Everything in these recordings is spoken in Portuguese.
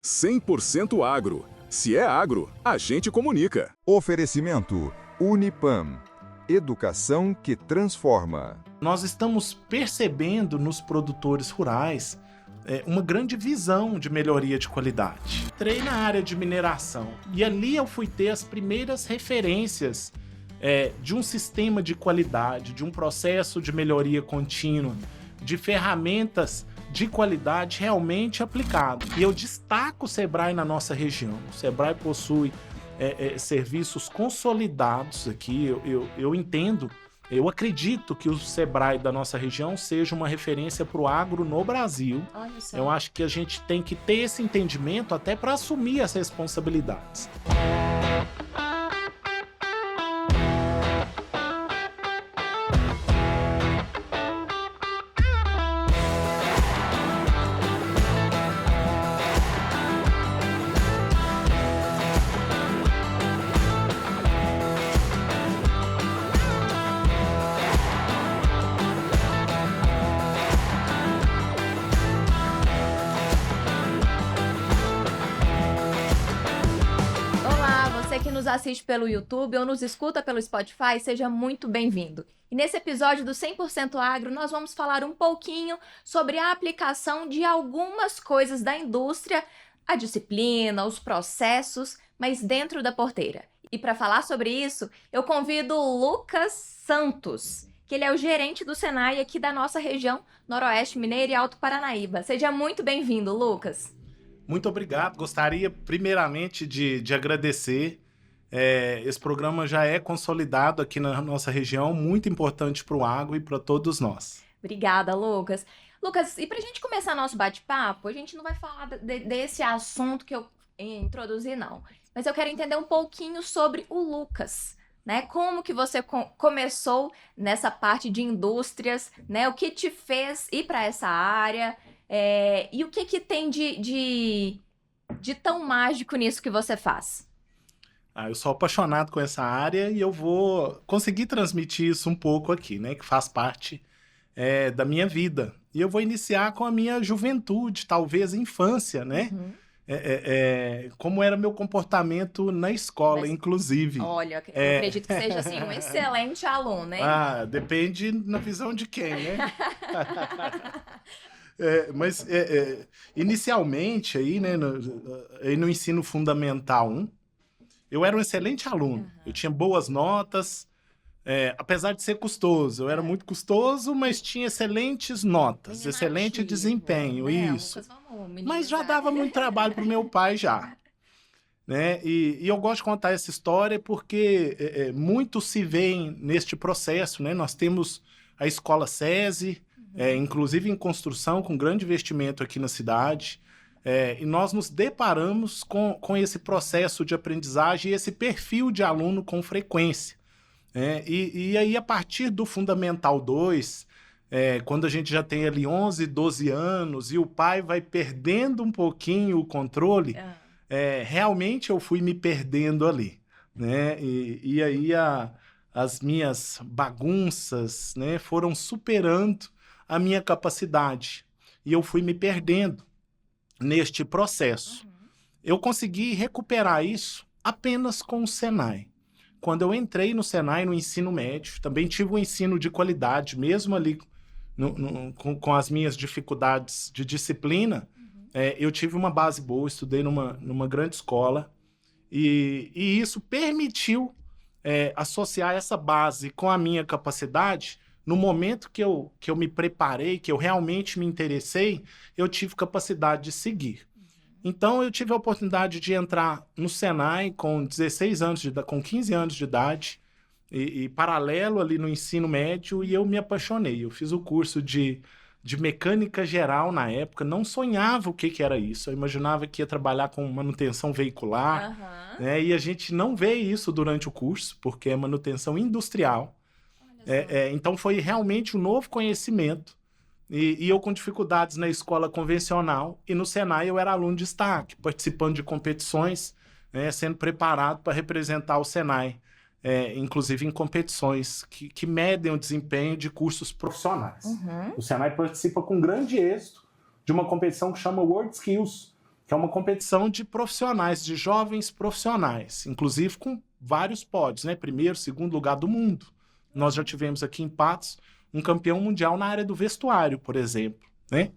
100% agro. Se é agro, a gente comunica. Oferecimento Unipam. Educação que transforma. Nós estamos percebendo nos produtores rurais uma grande visão de melhoria de qualidade. Entrei na área de mineração e ali eu fui ter as primeiras referências de um sistema de qualidade, de um processo de melhoria contínua, de ferramentas de qualidade realmente aplicado. E eu destaco o Sebrae na nossa região. O Sebrae possui serviços consolidados aqui. Eu entendo, eu acredito que o Sebrae da nossa região seja uma referência para o agro no Brasil. Eu acho que a gente tem que ter esse entendimento até para assumir as responsabilidades. Nos assiste pelo YouTube ou nos escuta pelo Spotify, seja muito bem-vindo. E nesse episódio do 100% Agro, nós vamos falar um pouquinho sobre a aplicação de algumas coisas da indústria, a disciplina, os processos, mas dentro da porteira. E para falar sobre isso, eu convido o Lucas Santos, que ele é o gerente do Senai aqui da nossa região, Noroeste Mineiro e Alto Paranaíba. Seja muito bem-vindo, Lucas. Muito obrigado. Gostaria primeiramente de agradecer. Esse programa já é consolidado aqui na nossa região, muito importante para o agro e para todos nós. Obrigada, Lucas. Lucas, e para a gente começar nosso bate-papo, a gente não vai falar desse assunto que eu introduzi, não. Mas eu quero entender um pouquinho sobre o Lucas, né? Como que você começou nessa parte de indústrias, né? O que te fez ir para essa área? E o que tem de tão mágico nisso que você faz? Eu sou apaixonado com essa área e eu vou conseguir transmitir isso um pouco aqui, né? Que faz parte da minha vida. E eu vou iniciar com a minha juventude, talvez infância, né? Uhum. Como era meu comportamento na escola, inclusive. Olha, eu acredito que seja assim, um excelente aluno, hein? Depende na visão de quem, né? Mas inicialmente aí, né, no ensino fundamental 1, eu era um excelente aluno. Uhum. Eu tinha boas notas, apesar de ser custoso. Eu era muito custoso, mas tinha excelentes notas, menino excelente ativo, desempenho, né? Isso. Mas já dava muito trabalho para o meu pai já. Né? E eu gosto de contar essa história porque muito se vê neste processo. Né? Nós temos a Escola SESI, inclusive em construção, com grande investimento aqui na cidade. E nós nos deparamos com esse processo de aprendizagem e esse perfil de aluno com frequência. E aí, a partir do Fundamental 2, quando a gente já tem ali 11, 12 anos e o pai vai perdendo um pouquinho o controle, realmente eu fui me perdendo ali. Né? E aí as minhas bagunças, né, foram superando a minha capacidade e eu fui me perdendo neste processo. Uhum. Eu consegui recuperar isso apenas com o Senai. Quando eu entrei no Senai, no ensino médio, também tive um ensino de qualidade, mesmo ali com as minhas dificuldades de disciplina, eu tive uma base boa, estudei numa grande escola, e isso permitiu associar essa base com a minha capacidade. No momento que eu me preparei, que eu realmente me interessei, eu tive capacidade de seguir. Então, eu tive a oportunidade de entrar no Senai com 16 anos com 15 anos de idade, e paralelo ali no ensino médio, e eu me apaixonei. Eu fiz o curso de mecânica geral na época, não sonhava o que era isso. Eu imaginava que ia trabalhar com manutenção veicular, né? E a gente não vê isso durante o curso, porque é manutenção industrial. Então foi realmente um novo conhecimento, e eu com dificuldades na escola convencional, e no Senai eu era aluno de destaque, participando de competições, sendo preparado para representar o Senai, inclusive em competições que medem o desempenho de cursos profissionais. Uhum. O Senai participa com grande êxito de uma competição que chama World Skills, que é uma competição de profissionais, de jovens profissionais, inclusive com vários pódios, né? Primeiro, segundo lugar do mundo. Nós já tivemos aqui em Patos um campeão mundial na área do vestuário, por exemplo, né?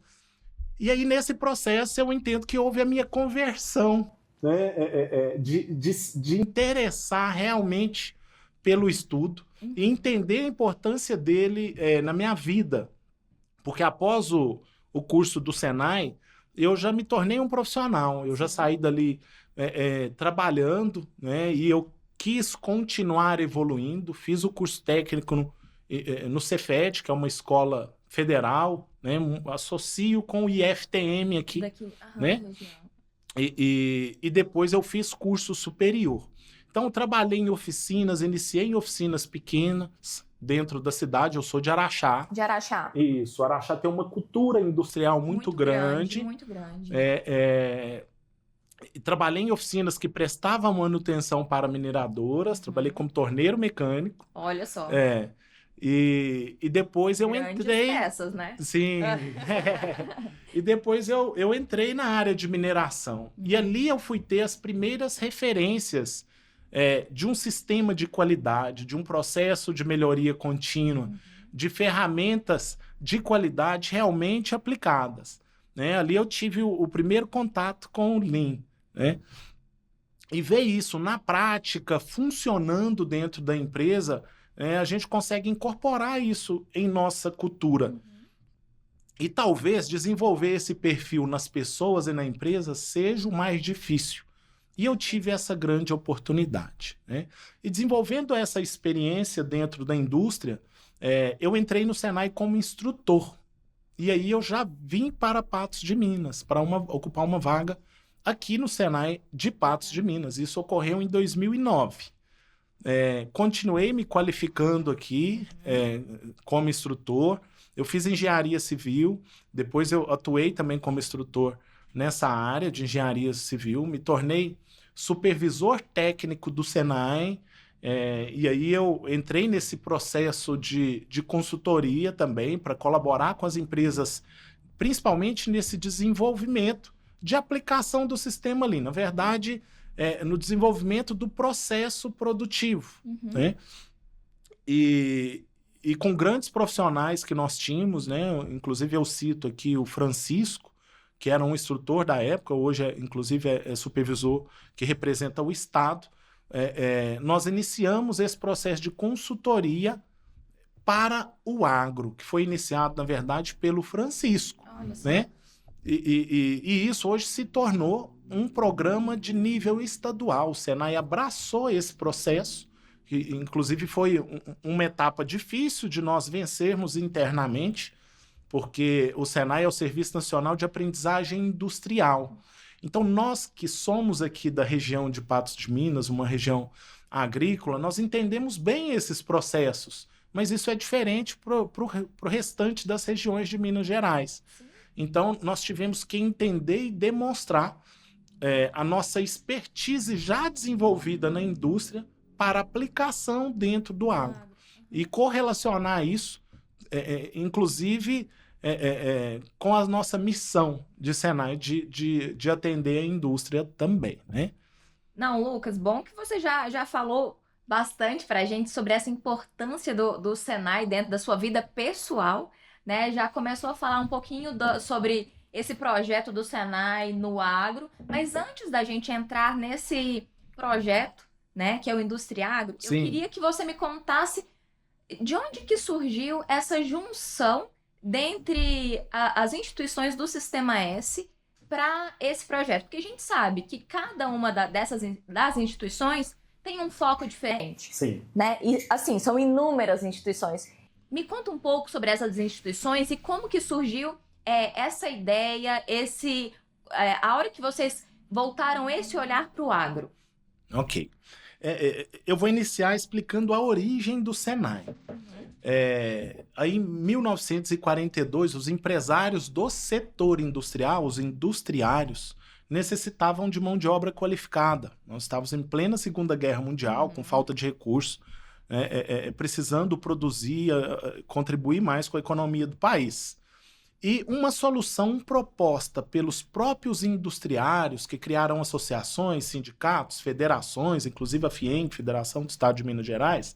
E aí, nesse processo, eu entendo que houve a minha conversão, né? De interessar realmente pelo estudo e entender a importância dele na minha vida. Porque após o curso do Senai, eu já me tornei um profissional, eu já saí dali trabalhando, né? E eu quis continuar evoluindo, fiz o curso técnico no Cefet, que é uma escola federal, né? Associo com o IFTM aqui, né? E depois eu fiz curso superior. Então, eu trabalhei em oficinas, iniciei em oficinas pequenas dentro da cidade. Eu sou de Araxá. De Araxá. Isso, Araxá tem uma cultura industrial muito grande. Muito grande. E trabalhei em oficinas que prestavam manutenção para mineradoras. Trabalhei como torneiro mecânico. Olha só. E depois eu entrei... peças, né? Sim. E depois eu entrei na área de mineração. E ali eu fui ter as primeiras referências de um sistema de qualidade, de um processo de melhoria contínua, de ferramentas de qualidade realmente aplicadas, né? Ali eu tive o primeiro contato com o Lean, né? E ver isso na prática, funcionando dentro da empresa, a gente consegue incorporar isso em nossa cultura. E talvez desenvolver esse perfil nas pessoas e na empresa seja o mais difícil. E eu tive essa grande oportunidade, né? E desenvolvendo essa experiência dentro da indústria, eu entrei no Senai como instrutor. E aí eu já vim para Patos de Minas, para ocupar uma vaga aqui no Senai de Patos de Minas. Isso ocorreu em 2009. Continuei me qualificando aqui como instrutor. Eu fiz engenharia civil, depois eu atuei também como instrutor nessa área de engenharia civil, me tornei supervisor técnico do Senai, e aí eu entrei nesse processo de consultoria também para colaborar com as empresas, principalmente nesse desenvolvimento de aplicação do sistema ali. Na verdade, no desenvolvimento do processo produtivo, né? E com grandes profissionais que nós tínhamos, né? Inclusive eu cito aqui o Francisco, que era um instrutor da época, hoje inclusive é supervisor que representa o Estado. Nós iniciamos esse processo de consultoria para o agro, que foi iniciado, na verdade, pelo Francisco, né? E isso hoje se tornou um programa de nível estadual. O Senai abraçou esse processo, que inclusive foi uma etapa difícil de nós vencermos internamente, porque o Senai é o Serviço Nacional de Aprendizagem Industrial. Então, nós que somos aqui da região de Patos de Minas, uma região agrícola, nós entendemos bem esses processos, mas isso é diferente para o restante das regiões de Minas Gerais. Então, nós tivemos que entender e demonstrar a nossa expertise já desenvolvida na indústria para aplicação dentro do agro. E correlacionar isso, inclusive, com a nossa missão de Senai de atender a indústria também, né? Não, Lucas, bom que você já falou bastante para a gente sobre essa importância do Senai dentro da sua vida pessoal, né? Já começou a falar um pouquinho sobre esse projeto do Senai no agro, mas antes da gente entrar nesse projeto, né, que é o Industriagro, eu queria que você me contasse de onde que surgiu essa junção dentre as instituições do Sistema S para esse projeto, porque a gente sabe que cada uma das instituições tem um foco diferente. Sim. Né? E, assim, são inúmeras instituições. Me conta um pouco sobre essas instituições e como que surgiu essa ideia, a hora que vocês voltaram esse olhar para o agro. Ok. Eu vou iniciar explicando a origem do Senai. Aí, em 1942, os empresários do setor industrial, os industriários, necessitavam de mão de obra qualificada. Nós estávamos em plena Segunda Guerra Mundial, com falta de recursos, precisando produzir, contribuir mais com a economia do país. e uma solução proposta pelos próprios industriários que criaram associações, sindicatos, federações, inclusive a FIENG, Federação do Estado de Minas Gerais,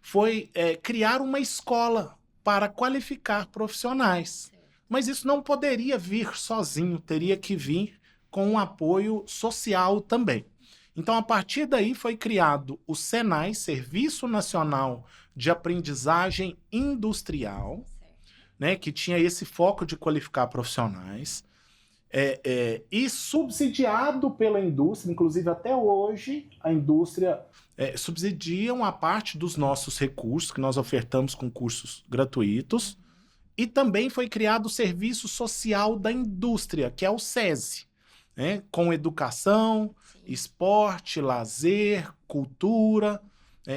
foi criar uma escola para qualificar profissionais. Mas isso não poderia vir sozinho, teria que vir com um apoio social também. Então, a partir daí foi criado o SENAI, Serviço Nacional de Aprendizagem Industrial, né, que tinha esse foco de qualificar profissionais, e subsidiado pela indústria, inclusive até hoje a indústria subsidia uma parte dos nossos recursos, que nós ofertamos com cursos gratuitos, e também foi criado o Serviço Social da Indústria, que é o SESI, né, com educação, esporte, lazer, cultura,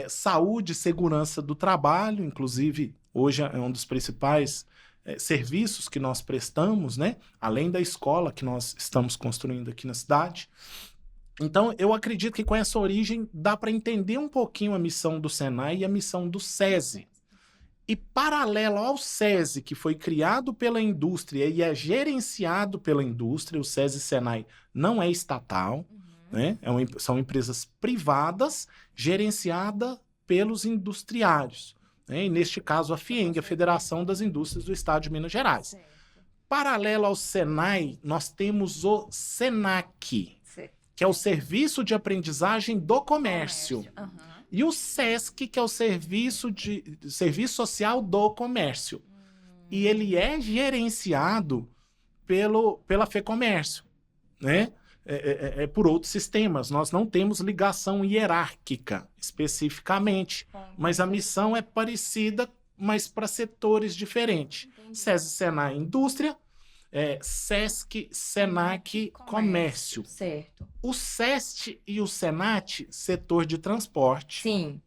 saúde e segurança do trabalho, inclusive hoje é um dos principais serviços que nós prestamos, né? Além da escola que nós estamos construindo aqui na cidade. Então, eu acredito que com essa origem dá para entender um pouquinho a missão do SENAI e a missão do SESI. E paralelo ao SESI, que foi criado pela indústria e é gerenciado pela indústria, o SESI e SENAI não é estatal, né? São empresas privadas gerenciadas pelos industriários. E neste caso a FIENG, a Federação das Indústrias do Estado de Minas Gerais. Certo. Paralelo ao SENAI, nós temos o SENAC, certo, que é o Serviço de Aprendizagem do Comércio. Uhum. E o SESC, que é o Serviço Social do Comércio. E ele é gerenciado pela FEComércio, né? Por outros sistemas. Nós não temos ligação hierárquica, especificamente. Mas a missão é parecida, mas para setores diferentes. SESI, SENAI, Indústria, SESC, SENAC, Comércio. Certo. O SEST e o SENAT, setor de transporte. Sim.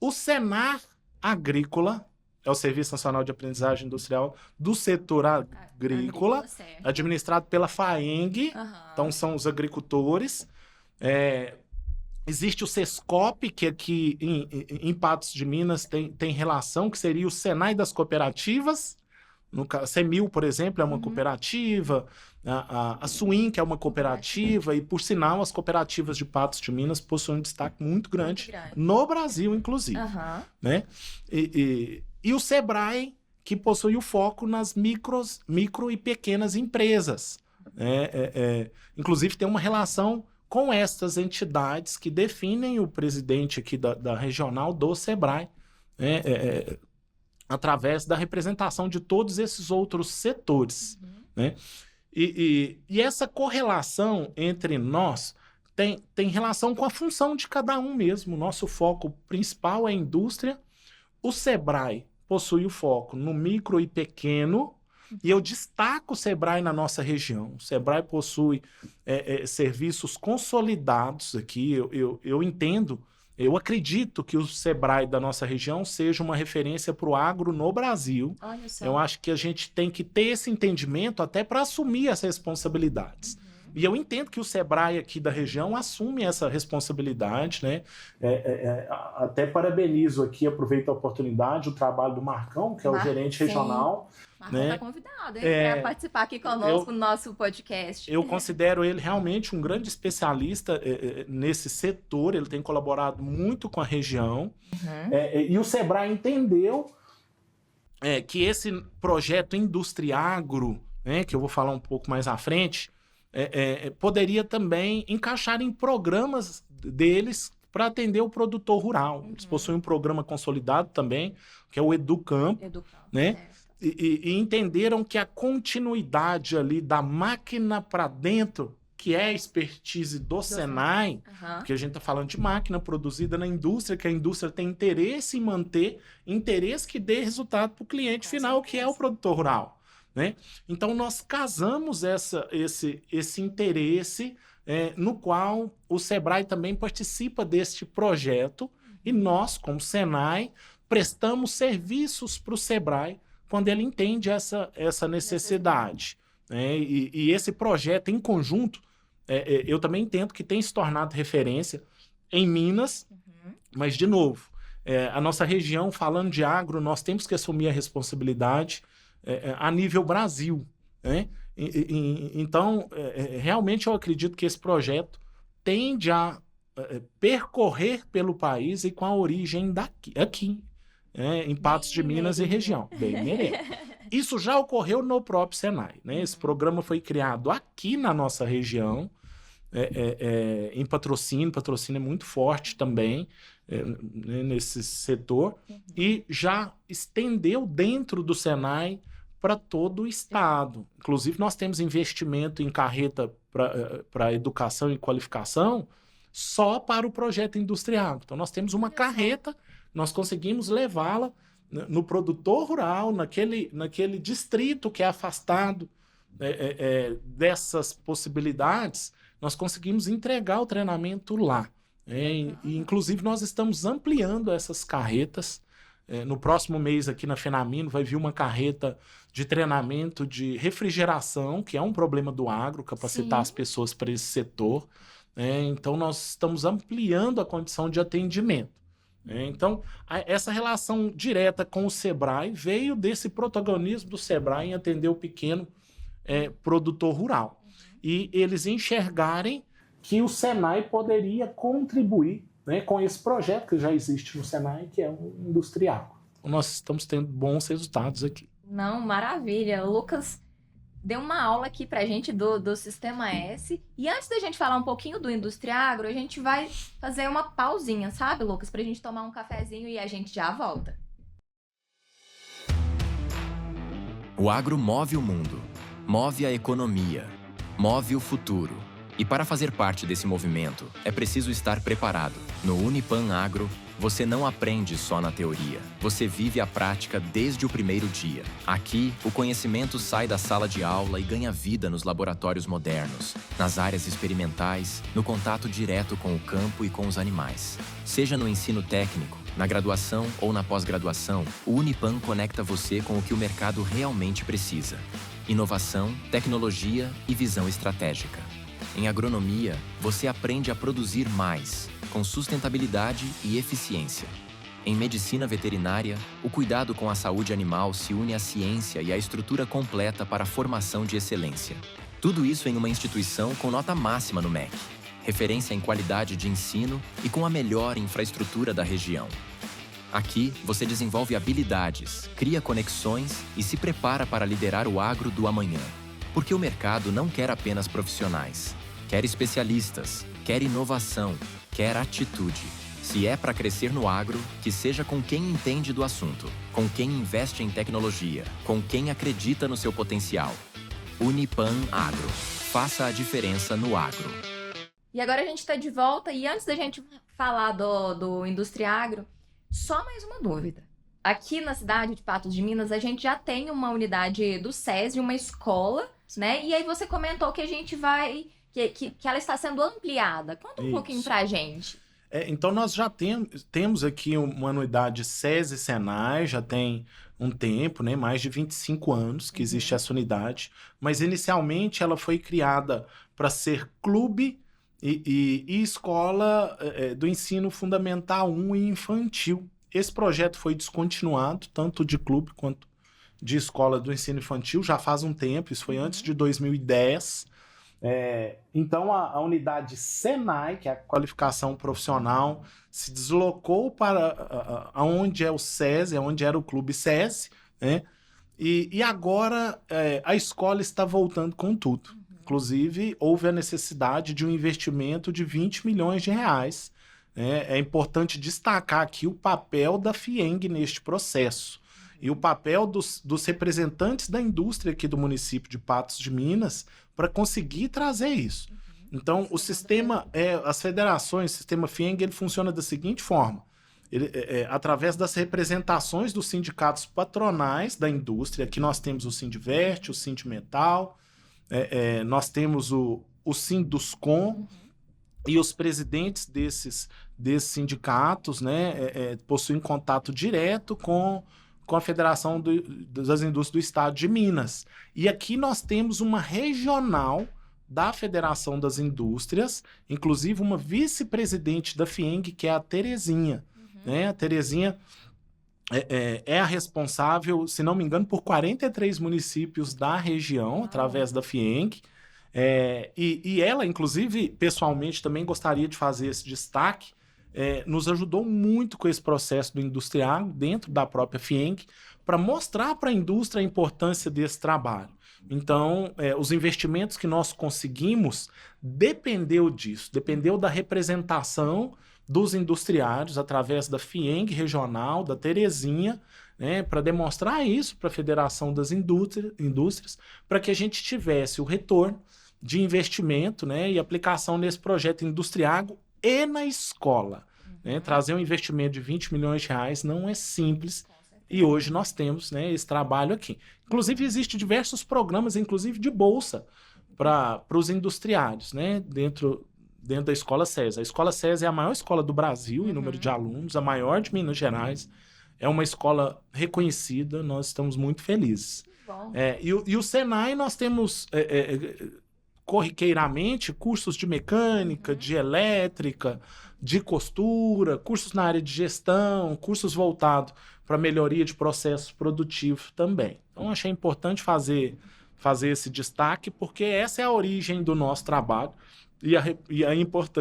O SENAR, Agrícola, é o Serviço Nacional de Aprendizagem Industrial do setor agrícola, administrado pela FAENG, então são os agricultores. Existe o SESCOP, que aqui em Patos de Minas tem relação, que seria o SENAI das cooperativas. No caso, a CEMIL, por exemplo, é uma cooperativa, a SUIN, que é uma cooperativa, e por sinal as cooperativas de Patos de Minas possuem um destaque muito grande no Brasil, inclusive. Né? E o SEBRAE, que possui o foco nas micro e pequenas empresas. Inclusive tem uma relação com estas entidades que definem o presidente aqui da regional do SEBRAE, através da representação de todos esses outros setores. Né? E essa correlação entre nós tem relação com a função de cada um mesmo. Nosso foco principal é a indústria. O SEBRAE possui o foco no micro e pequeno, e eu destaco o SEBRAE na nossa região. O SEBRAE possui serviços consolidados aqui. Eu entendo, eu acredito que o SEBRAE da nossa região seja uma referência para o agro no Brasil. Olha só. Eu acho que a gente tem que ter esse entendimento até para assumir as responsabilidades. E eu entendo que o SEBRAE aqui da região assume essa responsabilidade, né? Até parabenizo aqui, aproveito a oportunidade, o trabalho do Marcão, que é o gerente regional. Marcão está convidado para participar aqui conosco no nosso podcast. Eu considero ele realmente um grande especialista nesse setor, ele tem colaborado muito com a região. E o SEBRAE entendeu que esse projeto Industriagro, né, que eu vou falar um pouco mais à frente, poderia também encaixar em programas deles para atender o produtor rural. Eles possuem um programa consolidado também, que é o Educampo, né? E entenderam que a continuidade ali da máquina para dentro, que é a expertise do SENAI, porque a gente está falando de máquina produzida na indústria, que a indústria tem interesse em manter, interesse que dê resultado para o cliente final, que é o produtor rural. Né? Então, nós casamos esse interesse no qual o SEBRAE também participa deste projeto e nós, como SENAI, prestamos serviços para o SEBRAE quando ele entende essa necessidade. Né? E esse projeto, em conjunto, eu também entendo que tem se tornado referência em Minas, mas, de novo, a nossa região, falando de agro, nós temos que assumir a responsabilidade. a nível Brasil, né? Então, realmente eu acredito que esse projeto tende a percorrer pelo país e com a origem aqui, em Patos de Minas e região. Bem melhor. Isso já ocorreu no próprio Senai, né? Esse programa foi criado aqui na nossa região, em Patrocínio. Patrocínio é muito forte também nesse setor, e já estendeu dentro do Senai para todo o estado. Inclusive, nós temos investimento em carreta para educação e qualificação só para o projeto industrial. Então, nós temos uma carreta, nós conseguimos levá-la no produtor rural, naquele distrito que é afastado dessas possibilidades, nós conseguimos entregar o treinamento lá. E, inclusive, nós estamos ampliando essas carretas. No próximo mês, aqui na Fenamino, vai vir uma carreta de treinamento de refrigeração, que é um problema do agro, capacitar as pessoas para esse setor. Então, nós estamos ampliando a condição de atendimento. Então, essa relação direta com o Sebrae veio desse protagonismo do Sebrae em atender o pequeno produtor rural. E eles enxergarem que o Senai poderia contribuir, né, com esse projeto que já existe no Senai, que é o Industrial. Nós estamos tendo bons resultados aqui. Não, maravilha. O Lucas deu uma aula aqui pra gente do Sistema S. E antes da gente falar um pouquinho do Industriagro, a gente vai fazer uma pausinha, sabe, Lucas? Pra gente tomar um cafezinho e a gente já volta. O agro move o mundo, move a economia, move o futuro. E para fazer parte desse movimento, é preciso estar preparado. No Unipan Agro, você não aprende só na teoria. Você vive a prática desde o primeiro dia. Aqui, o conhecimento sai da sala de aula e ganha vida nos laboratórios modernos, nas áreas experimentais, no contato direto com o campo e com os animais. Seja no ensino técnico, na graduação ou na pós-graduação, o Unipan conecta você com o que o mercado realmente precisa: inovação, tecnologia e visão estratégica. Em agronomia, você aprende a produzir mais, com sustentabilidade e eficiência. Em medicina veterinária, o cuidado com a saúde animal se une à ciência e à estrutura completa para a formação de excelência. Tudo isso em uma instituição com nota máxima no MEC, referência em qualidade de ensino e com a melhor infraestrutura da região. Aqui, você desenvolve habilidades, cria conexões e se prepara para liderar o agro do amanhã. Porque o mercado não quer apenas profissionais. Quer especialistas, quer inovação, quer atitude. Se é para crescer no agro, que seja com quem entende do assunto, com quem investe em tecnologia, com quem acredita no seu potencial. Unipan Agro. Faça a diferença no agro. E agora a gente está de volta, e antes da gente falar do Industriagro, só mais uma dúvida. Aqui na cidade de Patos de Minas, a gente já tem uma unidade do SESI, uma escola, né? E aí você comentou que a gente vai... Que ela está sendo ampliada. Conta um pouquinho pra gente. Então, nós já temos aqui uma unidade SESI Senai, já tem um tempo, né? Mais de 25 anos que existe essa unidade. Mas, inicialmente, ela foi criada para ser clube e escola do ensino fundamental 1 e infantil. Esse projeto foi descontinuado, tanto de clube quanto de escola do ensino infantil, já faz um tempo, isso foi antes de 2010. Então, a unidade Senai, que é a qualificação profissional, se deslocou para onde é o SESI, onde era o clube SESI, né? E agora a escola está voltando com tudo. Inclusive, houve a necessidade de um investimento de 20 milhões de reais. É importante destacar aqui o papel da FIENG neste processo e o papel dos representantes da indústria aqui do município de Patos de Minas para conseguir trazer isso. Então, o sistema, as federações, o sistema FIENG, ele funciona da seguinte forma: através das representações dos sindicatos patronais da indústria. Aqui nós temos o Sindivert, o Sindimetal, nós temos o Sinduscom, e os presidentes desses sindicatos, né, possuem contato direto com a Federação das Indústrias do Estado de Minas. E aqui nós temos uma regional da Federação das Indústrias, inclusive uma vice-presidente da FIENG, que é a Terezinha. Né? A Terezinha é a responsável, se não me engano, por 43 municípios da região, através da FIENG. E ela, inclusive, pessoalmente, também gostaria de fazer esse destaque, nos ajudou muito com esse processo do Industriagro, dentro da própria FIENG, para mostrar para a indústria a importância desse trabalho. Então, os investimentos que nós conseguimos dependeu disso, dependeu da representação dos industriários através da FIENG regional, da Terezinha, né, para demonstrar isso para a Federação das Indústrias, para que a gente tivesse o retorno de investimento, né, e aplicação nesse projeto Industriagro e na escola. Né? Trazer um investimento de 20 milhões de reais não é simples, e hoje nós temos, né, esse trabalho aqui. Inclusive, existem diversos programas, inclusive de bolsa, para os industriários, né, dentro da Escola SESI. A Escola SESI é a maior escola do Brasil em número de alunos, a maior de Minas Gerais. É uma escola reconhecida, nós estamos muito felizes. Bom. E o Senai, nós temos corriqueiramente cursos de mecânica, de elétrica, de costura, cursos na área de gestão, cursos voltados para melhoria de processos produtivos também. Então, achei importante fazer esse destaque, porque essa é a origem do nosso trabalho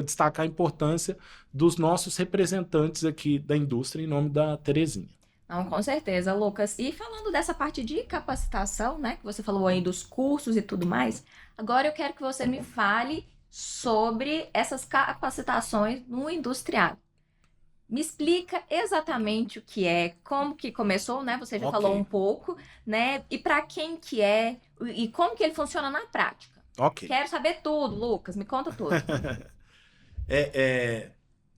destacar a importância dos nossos representantes aqui da indústria em nome da Terezinha. Não, com certeza, Lucas. E falando dessa parte de capacitação, né, que você falou aí dos cursos e tudo mais, agora eu quero que você me fale sobre essas capacitações no industrial. Me explica exatamente o que é, como que começou, né? Você já falou um pouco, né? E para quem que é e como que ele funciona na prática. Ok. Quero saber tudo, Lucas, me conta tudo.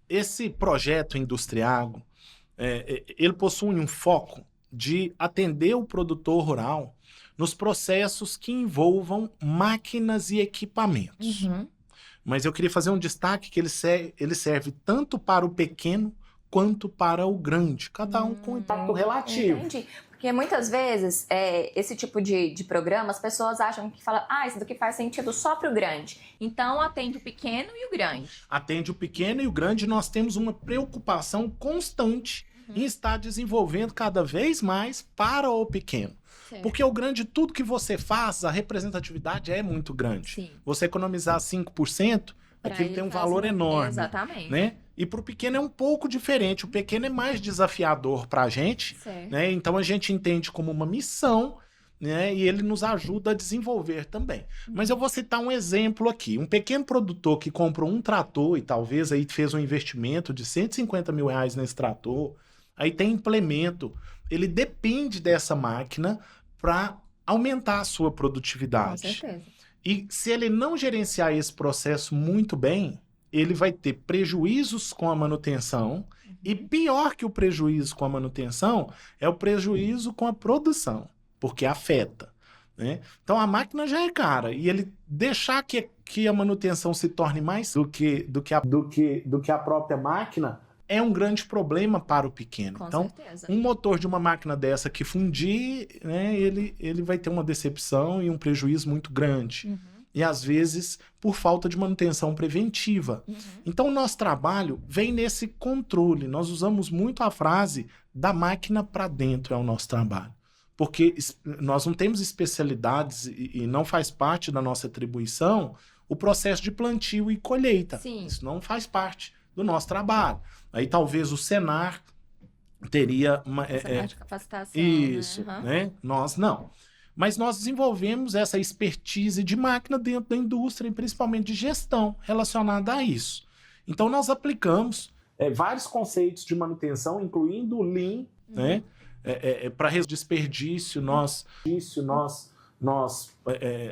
Esse projeto Industriagro, ele possui um foco de atender o produtor rural nos processos que envolvam máquinas e equipamentos. Uhum. Mas eu queria fazer um destaque que ele serve tanto para o pequeno quanto para o grande, cada um com impacto relativo. Entendi. Porque muitas vezes, esse tipo de programa, as pessoas acham que fala, isso daqui faz sentido só para o grande. Então, atende o pequeno e o grande. Atende o pequeno e o grande. Nós temos uma preocupação constante em estar desenvolvendo cada vez mais para o pequeno. Certo. Porque o grande, tudo que você faz, a representatividade é muito grande. Sim. Você economizar 5%, aquilo tem um valor enorme. Exatamente. Né? E para o pequeno é um pouco diferente. O pequeno é mais desafiador para a gente. Certo. Né? Então a gente entende como uma missão, né? E ele nos ajuda a desenvolver também. Mas eu vou citar um exemplo aqui. Um pequeno produtor que comprou um trator e talvez aí fez um investimento de 150 mil reais nesse trator, aí tem implemento. Ele depende dessa máquina para aumentar a sua produtividade. Com certeza. E se ele não gerenciar esse processo muito bem, ele vai ter prejuízos com a manutenção. E pior que o prejuízo com a manutenção é o prejuízo com a produção, porque afeta. Né? Então a máquina já é cara, e ele deixar que a manutenção se torne mais do que a própria máquina é um grande problema para o pequeno. Com então, certeza. um motor de uma máquina dessa que fundir, né, ele vai ter uma decepção e um prejuízo muito grande. Uhum. E às vezes por falta de manutenção preventiva. Uhum. Então o nosso trabalho vem nesse controle. Nós usamos muito a frase da máquina para dentro é o nosso trabalho. Porque nós não temos especialidades e não faz parte da nossa atribuição o processo de plantio e colheita. Sim. Isso não faz parte do nosso trabalho. Aí talvez o Senar teria uma... Essa parte de capacitação. Isso, né? Uhum. né? Nós não. Mas nós desenvolvemos essa expertise de máquina dentro da indústria e principalmente de gestão relacionada a isso. Então nós aplicamos vários conceitos de manutenção, incluindo o Lean, né? Para desperdício, nós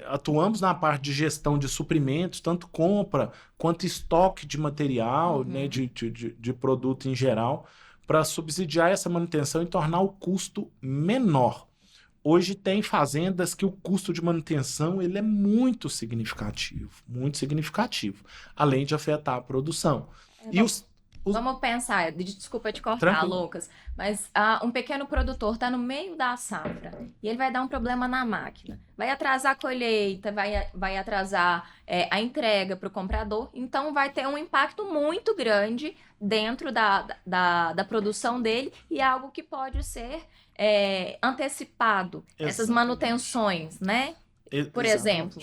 atuamos na parte de gestão de suprimentos, tanto compra quanto estoque de material, né, de produto em geral, para subsidiar essa manutenção e tornar o custo menor. Hoje tem fazendas que o custo de manutenção ele é muito significativo, além de afetar a produção. Vamos pensar, desculpa te cortar, Tranquilo. Lucas, mas um pequeno produtor está no meio da safra e ele vai dar um problema na máquina. Vai atrasar a colheita, vai atrasar a entrega para o comprador, então vai ter um impacto muito grande dentro da produção dele e é algo que pode ser antecipado, essas Exatamente. manutenções, né? Por exemplo.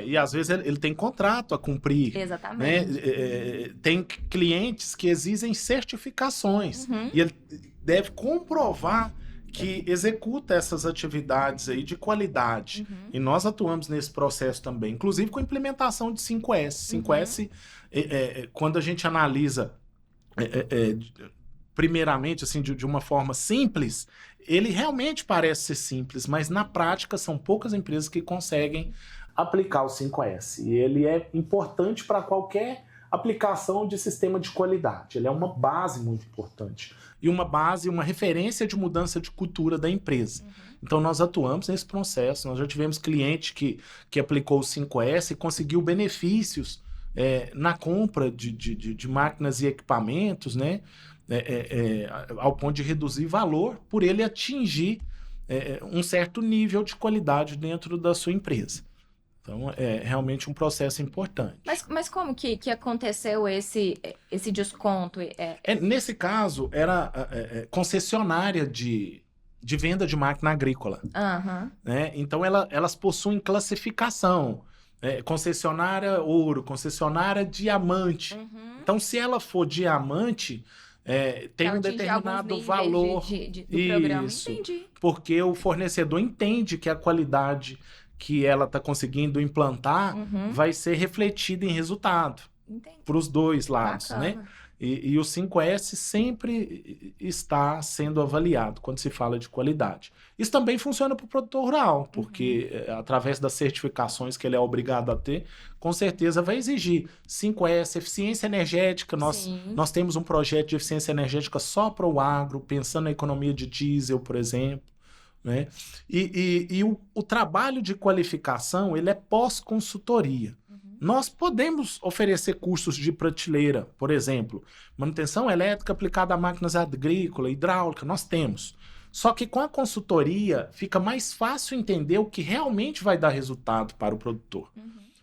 E às vezes ele tem contrato a cumprir, né? Exatamente. Tem clientes que exigem certificações Uhum. e ele deve comprovar que executa essas atividades aí de qualidade. Uhum. E nós atuamos nesse processo também, inclusive com a implementação de 5S. 5S, quando a gente analisa primeiramente, assim, de uma forma simples, ele realmente parece ser simples, mas na prática são poucas empresas que conseguem aplicar o 5S. E ele é importante para qualquer aplicação de sistema de qualidade. Ele é uma base muito importante. E uma base, uma referência de mudança de cultura da empresa. Então nós atuamos nesse processo. Nós já tivemos cliente que aplicou o 5S e conseguiu benefícios na compra de máquinas e equipamentos, né? Ao ponto de reduzir valor por ele atingir um certo nível de qualidade dentro da sua empresa. Então, é realmente um processo importante. Mas como que aconteceu esse desconto? Nesse caso, era concessionária de venda de máquina agrícola. Aham. Né? Então, elas possuem classificação. Concessionária ouro, concessionária diamante. Uhum. Então, se ela for diamante, tem Ela um atinge determinado alguns níveis valor. do programa. Isso. Entendi. Porque o fornecedor entende que a qualidade que ela está conseguindo implantar Uhum. vai ser refletida em resultado Entendi. para os dois lados, né? Bacana. E o 5S sempre está sendo avaliado quando se fala de qualidade. Isso também funciona para o produtor rural, porque através das certificações que ele é obrigado a ter, com certeza vai exigir 5S, eficiência energética. Sim. Nós temos um projeto de eficiência energética só para o agro, pensando na economia de diesel, por exemplo. Né? E o trabalho de qualificação ele é pós-consultoria. Nós podemos oferecer cursos de prateleira, por exemplo, manutenção elétrica aplicada a máquinas agrícolas, hidráulica, nós temos. Só que com a consultoria fica mais fácil entender o que realmente vai dar resultado para o produtor.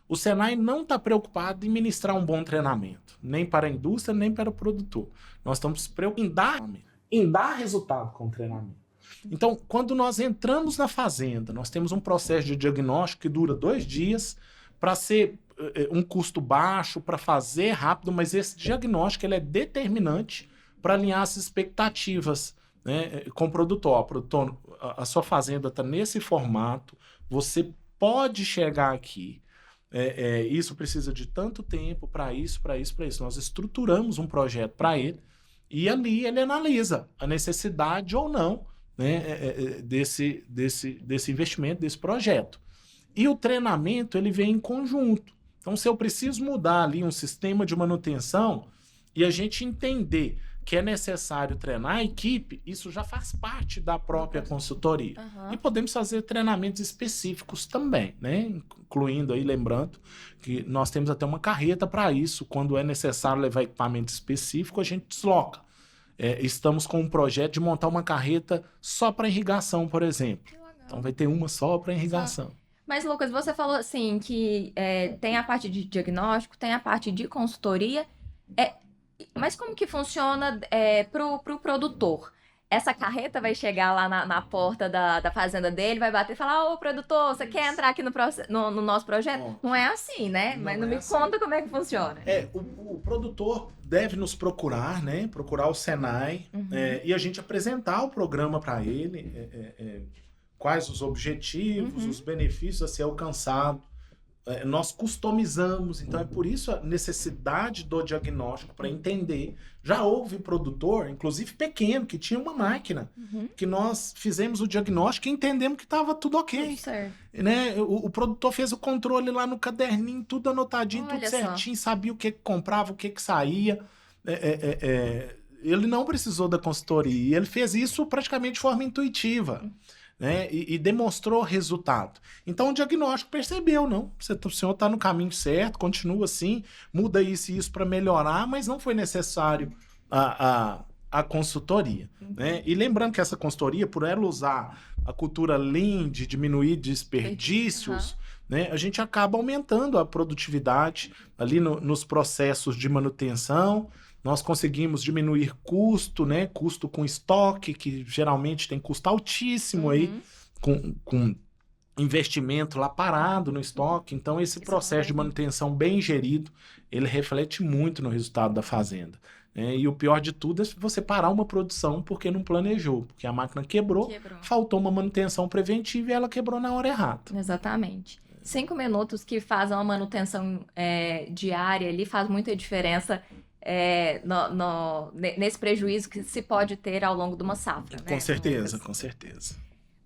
O Senai não está preocupado em ministrar um bom treinamento, nem para a indústria, nem para o produtor. Nós estamos preocupados em dar resultado com o treinamento. Então, quando nós entramos na fazenda, nós temos um processo de diagnóstico que dura 2 dias para ser um custo baixo, para fazer rápido, mas esse diagnóstico ele é determinante para alinhar as expectativas, né, com o produtor. Ó, produtor, a sua fazenda está nesse formato, você pode chegar aqui. Isso precisa de tanto tempo para isso, para isso, para isso. Nós estruturamos um projeto para ele e ali ele analisa a necessidade ou não, né, desse investimento, desse projeto. E o treinamento ele vem em conjunto. Então, se eu preciso mudar ali um sistema de manutenção e a gente entender que é necessário treinar a equipe, isso já faz parte da própria consultoria. Uhum. E podemos fazer treinamentos específicos também, né? Incluindo aí, lembrando que nós temos até uma carreta para isso. Quando é necessário levar equipamento específico, a gente desloca. Estamos com um projeto de montar uma carreta só para irrigação, por exemplo. Que legal. Então vai ter uma só para irrigação. Mas, Lucas, você falou assim que tem a parte de diagnóstico, tem a parte de consultoria. Mas como que funciona pro produtor? Essa carreta vai chegar lá na porta da fazenda dele, vai bater e falar: ô, produtor, você quer entrar aqui no nosso projeto? Bom, não é assim, né? não Mas não é me assim. conta como é que funciona. O produtor deve nos procurar, né? Procurar o Senai e a gente apresentar o programa para ele, quais os objetivos, os benefícios a ser alcançado. Nós customizamos, então é por isso a necessidade do diagnóstico para entender. Já houve produtor, inclusive pequeno, que tinha uma máquina, que nós fizemos o diagnóstico e entendemos que estava tudo ok. Certo. Né? O produtor fez o controle lá no caderninho, tudo anotadinho, Olha tudo só. certinho, sabia o que comprava, o que saía. Ele não precisou da consultoria, ele fez isso praticamente de forma intuitiva. Né? E demonstrou resultado. Então o diagnóstico percebeu, não, o senhor está no caminho certo, continua assim, muda isso e isso para melhorar, mas não foi necessário a consultoria. Né? E lembrando que essa consultoria, por ela usar a cultura Lean de diminuir desperdícios, né, a gente acaba aumentando a produtividade ali nos processos de manutenção. Nós conseguimos diminuir custo, né, custo com estoque, que geralmente tem custo altíssimo aí, com investimento lá parado no estoque. Então, esse processo de manutenção bem gerido, ele reflete muito no resultado da fazenda. E o pior de tudo é você parar uma produção porque não planejou, porque a máquina quebrou. Faltou uma manutenção preventiva e ela quebrou na hora errada. Exatamente. 5 minutos que fazem uma manutenção diária ali faz muita diferença nesse prejuízo que se pode ter ao longo de uma safra. Né? Com certeza, com certeza.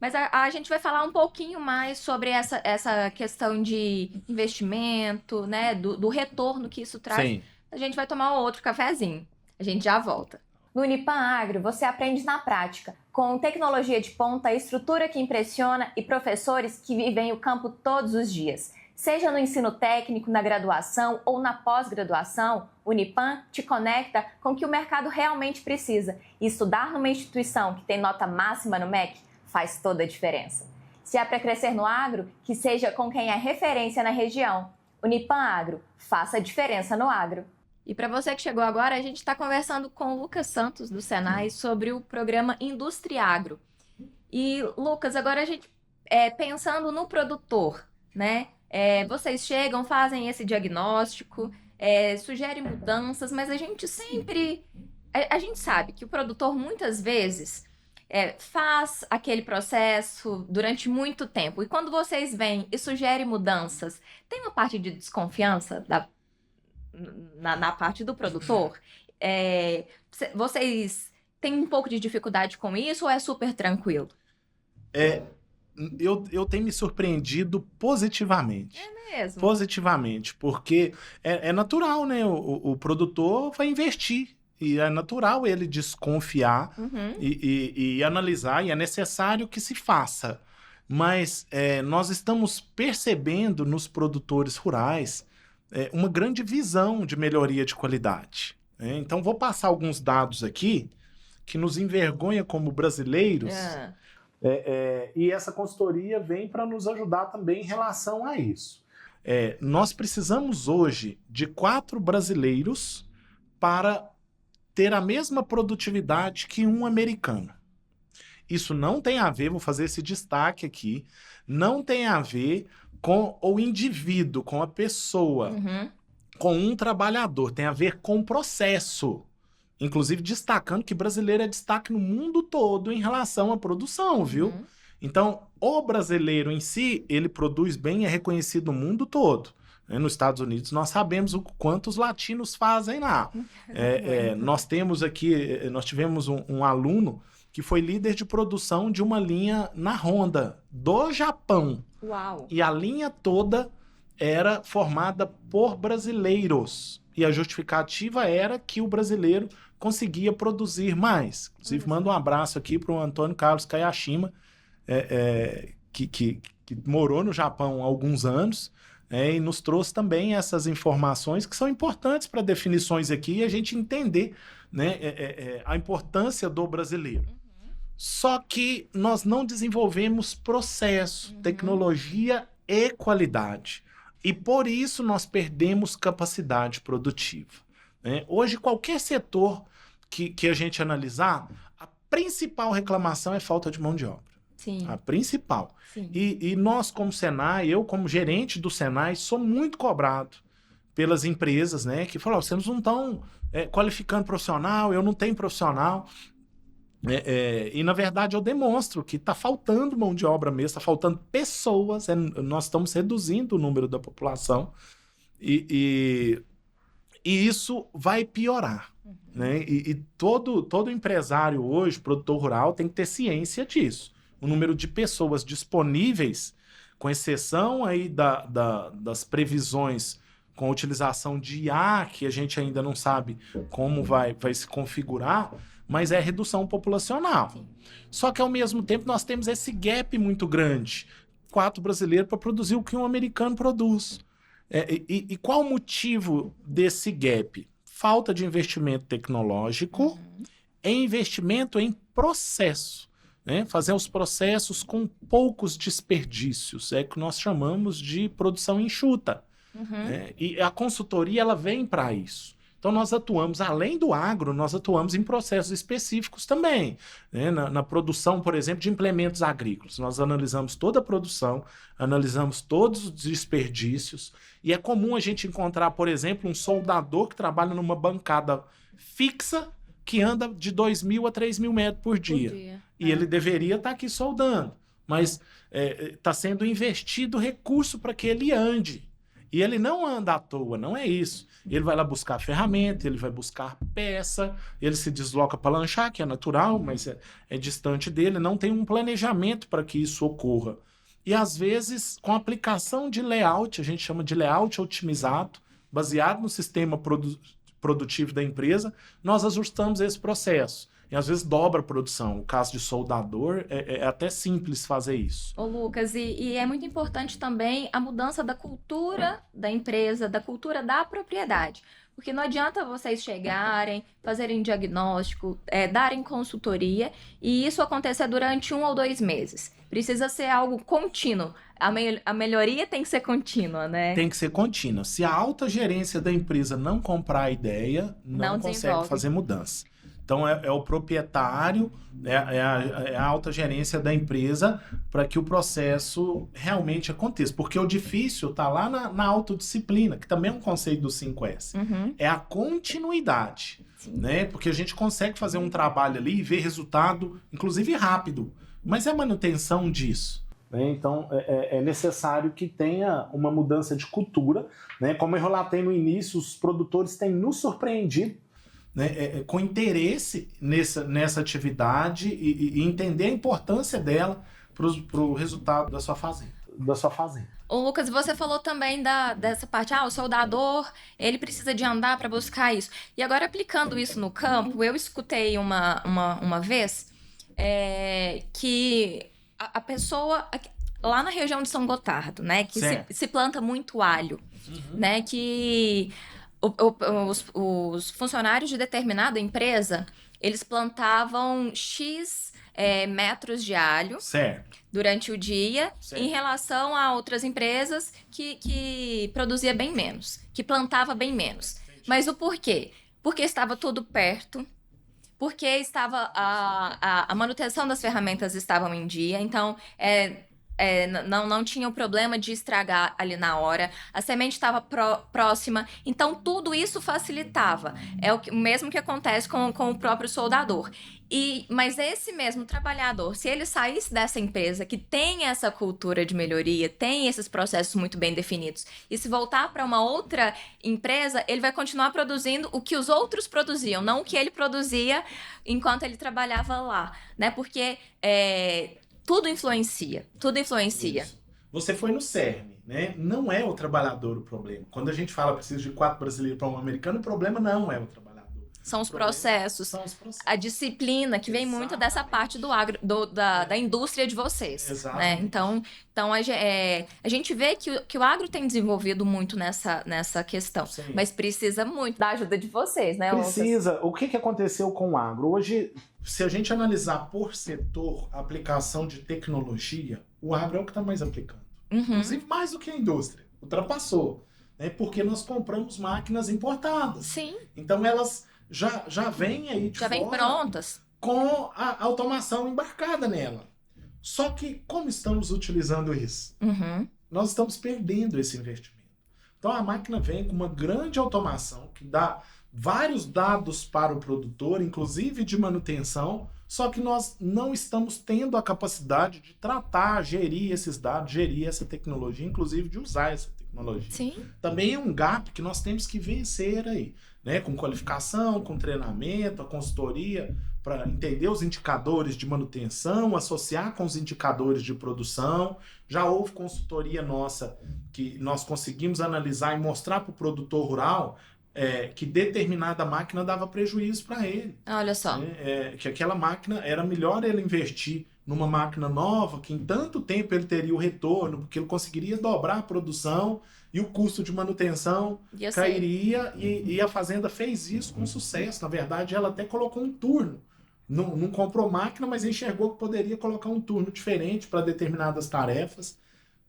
Mas a gente vai falar um pouquinho mais sobre essa questão de investimento, né? Do retorno que isso traz. Sim. A gente vai tomar outro cafezinho. A gente já volta. No Unipan Agro, você aprende na prática, com tecnologia de ponta, estrutura que impressiona e professores que vivem o campo todos os dias. Seja no ensino técnico, na graduação ou na pós-graduação, o Unipan te conecta com o que o mercado realmente precisa. E estudar numa instituição que tem nota máxima no MEC faz toda a diferença. Se é para crescer no agro, que seja com quem é referência na região. Unipan Agro, faça a diferença no agro. E para você que chegou agora, a gente está conversando com o Lucas Santos, do Senai, sobre o programa Industriagro. E, Lucas, agora a gente, pensando no produtor, né? Vocês chegam, fazem esse diagnóstico, sugerem mudanças, mas a gente sempre... A gente sabe que o produtor, muitas vezes, faz aquele processo durante muito tempo. E quando vocês vêm e sugerem mudanças, tem uma parte de desconfiança na parte do produtor? Vocês têm um pouco de dificuldade com isso ou é super tranquilo? Eu tenho me surpreendido positivamente. É mesmo? Positivamente, porque é natural, né? O produtor vai investir. E é natural ele desconfiar e analisar, e é necessário que se faça. Mas nós estamos percebendo nos produtores rurais uma grande visão de melhoria de qualidade. Então, vou passar alguns dados aqui que nos envergonha como brasileiros. E essa consultoria vem para nos ajudar também em relação a isso. Nós precisamos hoje de 4 brasileiros para ter a mesma produtividade que um americano. Isso não tem a ver, vou fazer esse destaque aqui, não tem a ver com o indivíduo, com a pessoa, com um trabalhador, tem a ver com o processo. Inclusive destacando que brasileiro é destaque no mundo todo em relação à produção, viu? Então, o brasileiro em si, ele produz bem e é reconhecido no mundo todo. Nos Estados Unidos, nós sabemos o quanto os latinos fazem lá. Nós tivemos um aluno que foi líder de produção de uma linha na Honda, do Japão. Uau! E a linha toda era formada por brasileiros. E a justificativa era que o brasileiro conseguia produzir mais. Inclusive, mando um abraço aqui para o Antônio Carlos Kayashima, que morou no Japão há alguns anos, e nos trouxe também essas informações que são importantes para definições aqui e a gente entender, né, a importância do brasileiro. Só que nós não desenvolvemos processo, tecnologia e qualidade. E por isso nós perdemos capacidade produtiva. Hoje, qualquer setor que a gente analisar, a principal reclamação é falta de mão de obra. Sim. A principal. Sim. E nós, como Senai, eu como gerente do Senai, sou muito cobrado pelas empresas, né, que falam, vocês não estão qualificando profissional, eu não tenho profissional. E, na verdade, eu demonstro que está faltando mão de obra mesmo, está faltando pessoas, nós estamos reduzindo o número da população e isso vai piorar. Né? E todo empresário hoje, produtor rural, tem que ter ciência disso. O número de pessoas disponíveis, com exceção aí das previsões com a utilização de IA, que a gente ainda não sabe como vai se configurar, mas é redução populacional. Sim. Só que, ao mesmo tempo, nós temos esse gap muito grande. 4 brasileiros para produzir o que um americano produz. E qual o motivo desse gap? falta de investimento tecnológico e investimento em processo. Né? Fazer os processos com poucos desperdícios. É que nós chamamos de produção enxuta. Né? E a consultoria ela vem para isso. Então, nós atuamos, além do agro, nós atuamos em processos específicos também. Né? Na produção, por exemplo, de implementos agrícolas. Nós analisamos toda a produção, analisamos todos os desperdícios, e é comum a gente encontrar, por exemplo, um soldador que trabalha numa bancada fixa que anda de 2.000 a 3.000 metros por dia. E ele deveria estar aqui soldando, mas está sendo investido recurso para que ele ande. E ele não anda à toa, não é isso. Ele vai lá buscar ferramenta, ele vai buscar peça, ele se desloca para lanchar, que é natural, mas é distante dele, não tem um planejamento para que isso ocorra. E às vezes, com a aplicação de layout, a gente chama de layout otimizado, baseado no sistema produtivo da empresa, nós ajustamos esse processo. E às vezes dobra a produção. O caso de soldador é até simples fazer isso. Ô Lucas, e é muito importante também a mudança da cultura da empresa, da cultura da propriedade. Porque não adianta vocês chegarem, fazerem diagnóstico, darem consultoria, e isso acontecer durante 1 ou 2 meses. Precisa ser algo contínuo. A melhoria tem que ser contínua, né? Tem que ser contínua. Se a alta gerência da empresa não comprar a ideia, não consegue fazer mudança. Então, é o proprietário, é a alta gerência da empresa para que o processo realmente aconteça. Porque o difícil está lá na autodisciplina, que também é um conceito do 5S. É a continuidade. Né? Porque a gente consegue fazer um trabalho ali e ver resultado, inclusive rápido. Mas é a manutenção disso. Então, é necessário que tenha uma mudança de cultura. Né? Como eu relatei no início, os produtores têm nos surpreendido, né, com interesse nessa atividade e entender a importância dela para o resultado da sua fazenda. Ô Lucas, você falou também dessa parte, o soldador, ele precisa de andar para buscar isso. E agora, aplicando isso no campo, eu escutei uma vez que a pessoa, lá na região de São Gotardo, né, que se planta muito alho, né, que... Os funcionários de determinada empresa, eles plantavam X metros de alho durante o dia, em relação a outras empresas que produzia bem menos, que plantava bem menos. Mas o porquê? Porque estava tudo perto, porque estava a manutenção das ferramentas estavam em dia, então... não tinha o problema de estragar ali na hora, a semente estava próxima, então tudo isso facilitava. É o mesmo que acontece com o próprio soldador. Mas esse mesmo trabalhador, se ele saísse dessa empresa que tem essa cultura de melhoria, tem esses processos muito bem definidos, e se voltar para uma outra empresa, ele vai continuar produzindo o que os outros produziam, não o que ele produzia enquanto ele trabalhava lá, né? Porque... Tudo influencia. Isso. Você foi no CERN, né? Não é o trabalhador o problema. Quando a gente fala preciso de 4 brasileiros para um americano, o problema não é o trabalhador. São os processos. A disciplina, que vem muito dessa parte do agro, da indústria de vocês. Né? Então a gente vê que o agro tem desenvolvido muito nessa questão. Sim. Mas precisa muito da ajuda de vocês, né? Precisa. O que aconteceu com o agro? Hoje, se a gente analisar por setor a aplicação de tecnologia, o agro é o que está mais aplicando. Inclusive mais do que a indústria. Ultrapassou. Né? Porque nós compramos máquinas importadas. Sim. Então elas já vêm aí de fora. Já vêm prontas. Com a automação embarcada nela. Só que como estamos utilizando isso? Nós estamos perdendo esse investimento. Então a máquina vem com uma grande automação que dá vários dados para o produtor, inclusive de manutenção, só que nós não estamos tendo a capacidade de tratar, gerir esses dados, gerir essa tecnologia, inclusive de usar essa tecnologia. Sim. Também é um gap que nós temos que vencer aí, né? Com qualificação, com treinamento, a consultoria, para entender os indicadores de manutenção, associar com os indicadores de produção. Já houve consultoria nossa que nós conseguimos analisar e mostrar para o produtor rural que determinada máquina dava prejuízo para ele. Olha só. Que aquela máquina era melhor ele investir numa máquina nova, que em tanto tempo ele teria o retorno, porque ele conseguiria dobrar a produção e o custo de manutenção cairia, e a fazenda fez isso com sucesso. Na verdade, ela até colocou um turno. Não comprou máquina, mas enxergou que poderia colocar um turno diferente para determinadas tarefas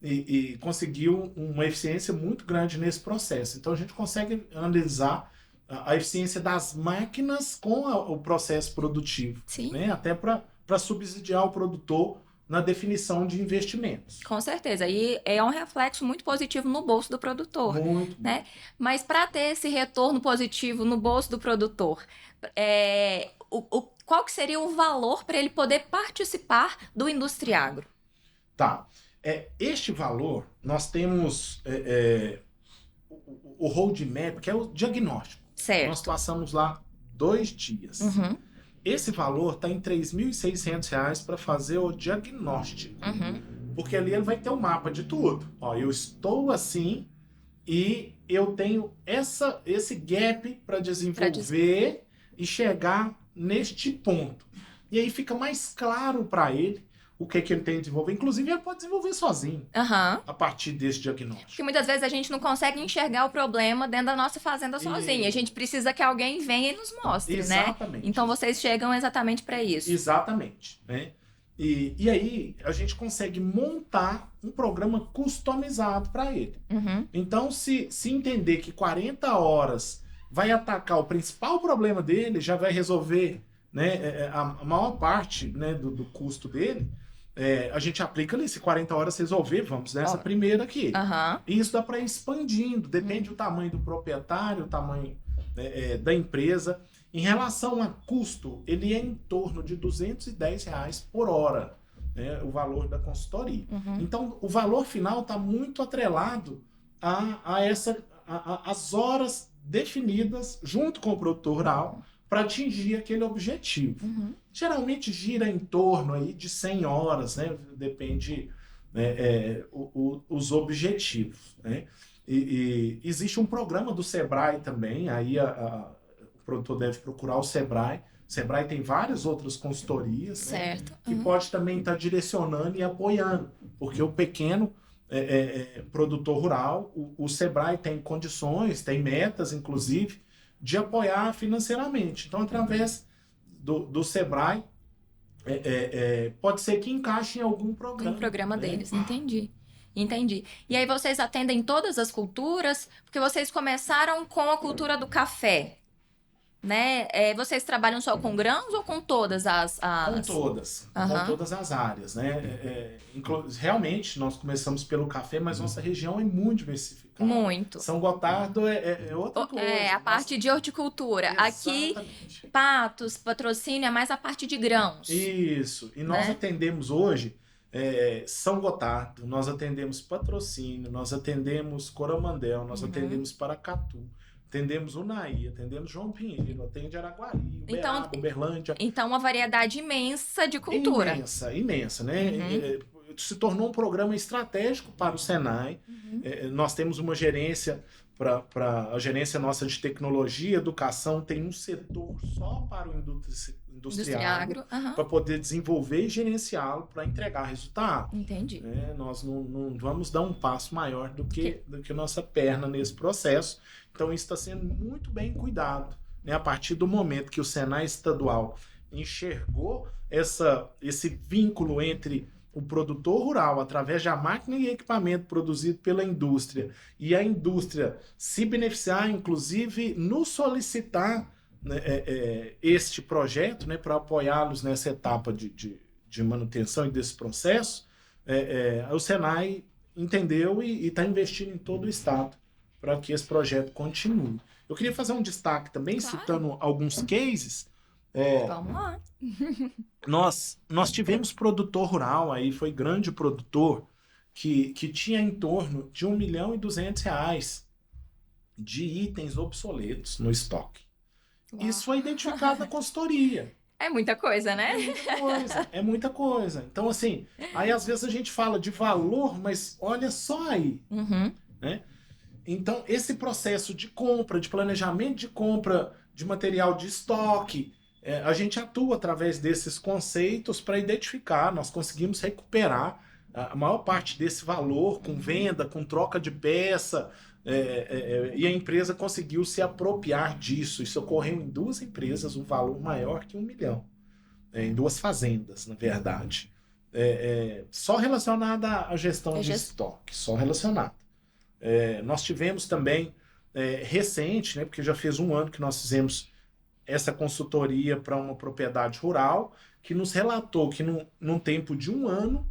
e conseguiu uma eficiência muito grande nesse processo. Então, a gente consegue analisar a eficiência das máquinas com o processo produtivo, né? Até para subsidiar o produtor na definição de investimentos. Com certeza, e é um reflexo muito positivo no bolso do produtor, muito, né? Mas para ter esse retorno positivo no bolso do produtor, qual que seria o valor para ele poder participar do Industriagro? Tá. Este valor, nós temos o roadmap, que é o diagnóstico. Certo. Nós passamos lá 2 dias. Uhum. Esse valor está em R$ 3.600 para fazer o diagnóstico. Uhum. Porque ali ele vai ter um mapa de tudo. Ó, eu estou assim e eu tenho esse gap para desenvolver e chegar neste ponto. E aí fica mais claro para ele o que ele tem que desenvolver. Inclusive, ele pode desenvolver sozinho a partir desse diagnóstico. Porque muitas vezes a gente não consegue enxergar o problema dentro da nossa fazenda sozinho. A gente precisa que alguém venha e nos mostre, Exatamente. né? Então, vocês chegam exatamente para isso. Exatamente. Né? E aí, a gente consegue montar um programa customizado para ele. Uhum. Então, se entender que 40 horas vai atacar o principal problema dele, já vai resolver, né, a maior parte, né, do custo dele, a gente aplica ali, se 40 horas resolver, vamos nessa primeira aqui. Uhum. E isso dá para ir expandindo, depende do tamanho do proprietário, o tamanho da empresa. Em relação a custo, ele é em torno de R$ 210 por hora, né, o valor da consultoria. Uhum. Então, o valor final está muito atrelado às horas definidas junto com o produtor rural para atingir aquele objetivo. Uhum. Geralmente gira em torno aí de 100 horas, né? Depende os objetivos, né? E existe um programa do Sebrae também, aí o produtor deve procurar o Sebrae. O Sebrae tem várias outras consultorias, certo, né? Que pode também estar direcionando e apoiando, porque o pequeno produtor rural, o Sebrae tem condições, tem metas, inclusive, de apoiar financeiramente. Então, através do Sebrae, pode ser que encaixe em algum programa. Um programa deles, entendi. E aí vocês atendem todas as culturas, porque vocês começaram com a cultura do café, né? Vocês trabalham só com grãos ou com todas as... Com todas. Uhum. Com todas as áreas, né? Realmente, nós começamos pelo café, mas nossa região é muito diversificada. Muito. São Gotardo é outra coisa. A parte de horticultura. Exatamente. Aqui, Patos, Patrocínio, é mais a parte de grãos. Isso. E nós atendemos hoje São Gotardo, nós atendemos Patrocínio, nós atendemos Coromandel, nós atendemos Paracatu, atendemos Unai, atendemos João Pinheiro, atende Araguari, Uberaba, Uberlândia. Então, uma variedade imensa de cultura. Imensa, né? Se tornou um programa estratégico para o Senai. Nós temos uma gerência, para a gerência nossa de tecnologia, educação, tem um setor só para o industriagro, para poder desenvolver e gerenciá-lo para entregar resultado. Entendi. Nós não vamos dar um passo maior do que nossa perna nesse processo. Então, isso está sendo muito bem cuidado, né? A partir do momento que o Senai estadual enxergou esse vínculo entre o produtor rural, através da máquina e equipamento produzido pela indústria, e a indústria se beneficiar, inclusive, nos solicitar, né, este projeto, né, para apoiá-los nessa etapa de manutenção e desse processo, o Senai entendeu e está investindo em todo o estado para que esse projeto continue. Eu queria fazer um destaque também, citando alguns cases. Vamos lá. Nós tivemos produtor rural, aí foi grande produtor, que tinha em torno de R$ 1.200.000 de itens obsoletos no estoque. Uau. Isso foi identificado na consultoria. É muita coisa, né? É muita coisa. Então, assim, aí às vezes a gente fala de valor, mas olha só aí, né? Então, esse processo de compra, de planejamento de compra de material de estoque, A gente atua através desses conceitos para identificar, nós conseguimos recuperar a maior parte desse valor com venda, com troca de peça, e a empresa conseguiu se apropriar disso. Isso ocorreu em 2 empresas, um valor maior que 1 milhão, em 2 fazendas, na verdade. Só relacionada à gestão de estoque, só relacionada. Nós tivemos também, recente, né, porque já fez 1 ano que nós fizemos essa consultoria para uma propriedade rural, que nos relatou que num tempo de 1 ano,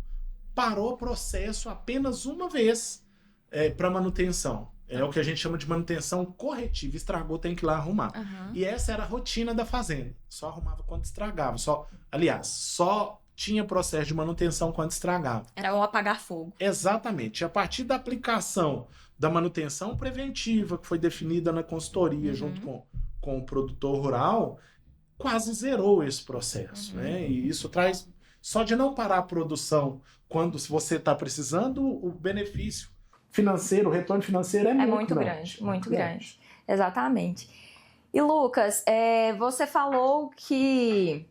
parou o processo apenas uma vez para manutenção. É o que a gente chama de manutenção corretiva. Estragou, tem que ir lá arrumar. E essa era a rotina da fazenda. Só arrumava quando estragava. Só tinha processo de manutenção quando estragava. Era o apagar fogo. Exatamente. E a partir da aplicação da manutenção preventiva, que foi definida na consultoria junto com o produtor rural, quase zerou esse processo. Né? E isso traz... Só de não parar a produção quando você está precisando, o benefício financeiro, o retorno financeiro é muito grande. Muito grande. Exatamente. E Lucas, você falou que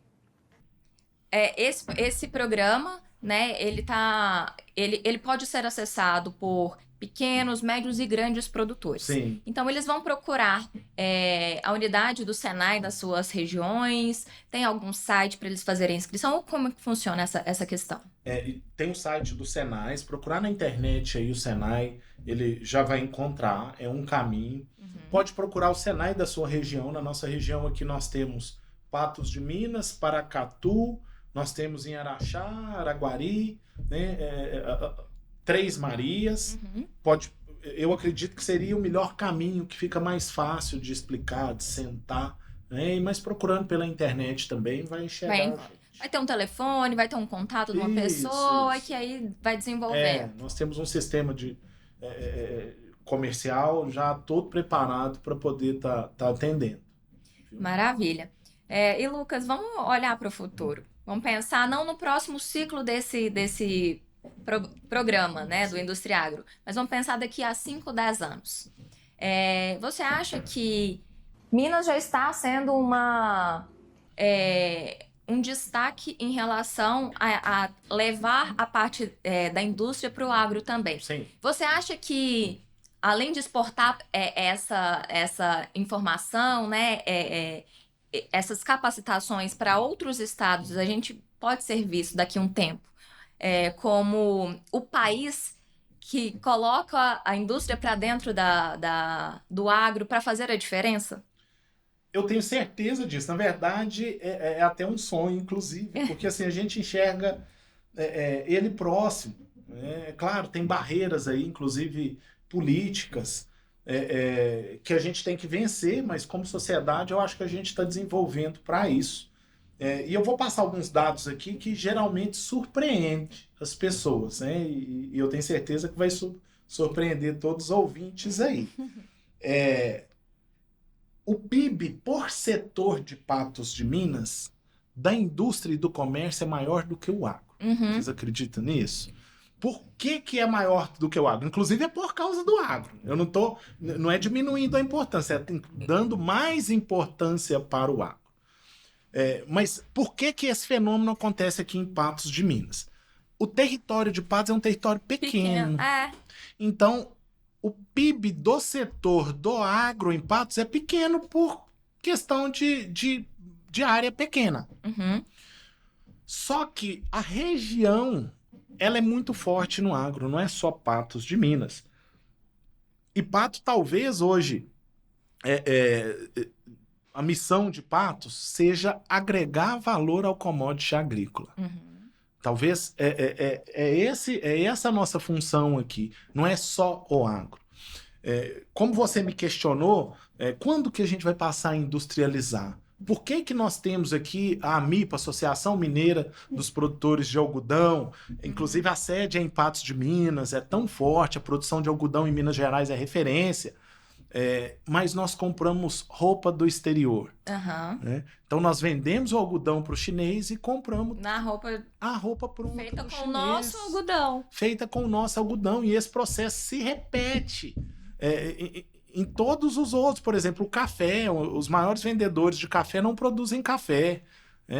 esse programa, né, ele pode ser acessado por pequenos, médios e grandes produtores. Sim. Então, eles vão procurar a unidade do Senai das suas regiões, tem algum site para eles fazerem inscrição, ou como que funciona essa questão? Tem o site do Senai, se procurar na internet aí o Senai, ele já vai encontrar, é um caminho. Pode procurar o Senai da sua região. Na nossa região aqui nós temos Patos de Minas, Paracatu, nós temos em Araxá, Araguari, né, Três Marias. Eu acredito que seria o melhor caminho, que fica mais fácil de explicar, de sentar, né? Mas procurando pela internet também vai chegar. Vai ter um telefone, vai ter um contato de uma pessoa que aí vai desenvolver. Nós temos um sistema de comercial já todo preparado para poder tá atendendo. Maravilha. E Lucas, vamos olhar para o futuro. Vamos pensar não no próximo ciclo desse programa, né, do Industriagro, mas vamos pensar daqui a 5, 10 anos. Você acha que Minas já está sendo um destaque em relação a levar a parte da indústria para o agro também? Sim. Você acha que, além de exportar essa informação, né, essas capacitações para outros estados, a gente pode ser visto daqui a um tempo como o país que coloca a indústria para dentro do agro para fazer a diferença? Eu tenho certeza disso. Na verdade, é até um sonho, inclusive, porque assim, a gente enxerga ele próximo. Claro, tem barreiras aí, inclusive políticas, que a gente tem que vencer, mas como sociedade eu acho que a gente está desenvolvendo para isso. E eu vou passar alguns dados aqui que geralmente surpreende as pessoas, né? E eu tenho certeza que vai surpreender todos os ouvintes aí. O PIB por setor de Patos de Minas, da indústria e do comércio, é maior do que o agro. Vocês acreditam nisso? Por que é maior do que o agro? Inclusive é por causa do agro. Eu não é diminuindo a importância, dando mais importância para o agro. Mas por que esse fenômeno acontece aqui em Patos de Minas? O território de Patos é um território pequeno. Então, o PIB do setor do agro em Patos é pequeno por questão de área pequena. Só que a região, ela é muito forte no agro, não é só Patos de Minas. E Patos, talvez hoje, a missão de Patos seja agregar valor ao commodity agrícola. Talvez essa a nossa função aqui, não é só o agro. Como você me questionou, quando que a gente vai passar a industrializar? Por que nós temos aqui a AMIPA, Associação Mineira dos Produtores de Algodão, inclusive a sede é em Patos de Minas, é tão forte, a produção de algodão em Minas Gerais é referência, mas nós compramos roupa do exterior. Né? Então nós vendemos o algodão para o chinês e compramos a roupa pronta feita com chinês, o nosso algodão. Feita com o nosso algodão, e esse processo se repete em todos os outros. Por exemplo, o café. Os maiores vendedores de café não produzem café.